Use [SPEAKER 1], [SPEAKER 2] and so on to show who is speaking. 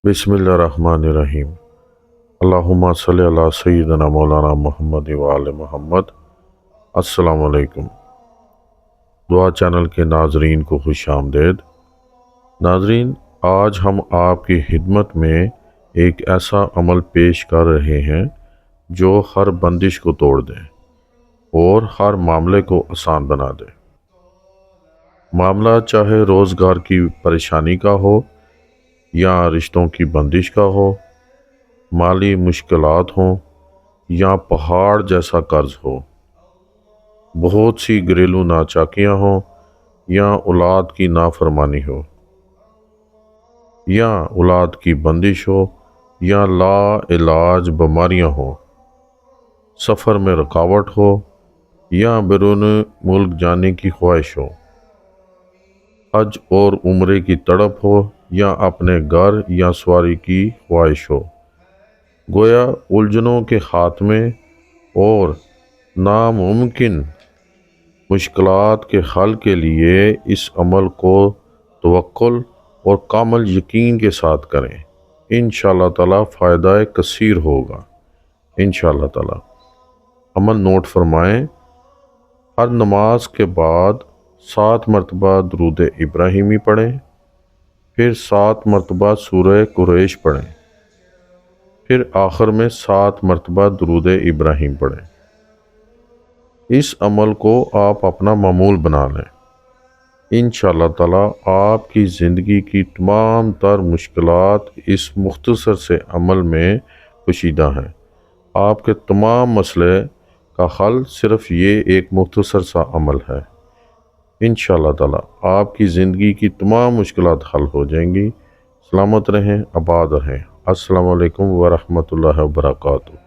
[SPEAKER 1] बिस्मिल्लाहिर्रहमानिर्रहीम। अल्लाहुम्मा सल्ली अला सय्यिदना मौलाना मोहम्मद व आले मोहम्मद। अस्सलामु अलैकुम। दुआ चैनल के नाजरीन को खुश आमदेद। नाजरीन, आज हम आपकी खिदमत में एक ऐसा अमल पेश कर रहे हैं जो हर बंदिश को तोड़ दे और हर मामले को आसान बना दे। मामला चाहे रोज़गार की परेशानी का हो या रिश्तों की बंदिश का हो, माली मुश्किलात हों या पहाड़ जैसा कर्ज हो, बहुत सी घरेलू नाचाकियाँ हों या औलाद की नाफरमानी हो, या औलाद की बंदिश हो, या ला इलाज बीमारियाँ हो, सफ़र में रुकावट हो या बैरून मुल्क जाने की ख्वाहिश हो, हज और उम्रे की तड़प हो या अपने घर या सवारी की ख्वाहिश हो, गोया उलझनों के खात्मे और नामुमकिन मुश्किलात के हल के लिए इस अमल को तवक्कुल और कामिल यकीन के साथ करें। इंशाअल्लाह ताला फ़ायदा कसीर होगा। इंशाअल्लाह ताला अमल नोट फरमाएं। हर नमाज के बाद 7 मरतबा दुरूद इब्राहिमी पढ़ें, फिर 7 मरतबा सूरह कुरैश पढ़ें, फिर आखिर में 7 मरतबा दुरूद इब्राहिम पढ़ें। इस अमल को आप अपना मामूल बना लें। इंशाअल्लाह ताला आपकी ज़िंदगी की तमाम तर मुश्किलात इस मुख्तसर से अमल में पोशीदा हैं। आपके तमाम मसले का हल सिर्फ़ ये एक मुख्तसर सा अमल है। इंशाअल्लाह ताला आपकी ज़िंदगी की तमाम मुश्किलात हल हो जाएंगी। सलामत रहें, आबाद रहें। अस्सलामु अलैकुम व रहमतुल्लाहि व बरकातुहू।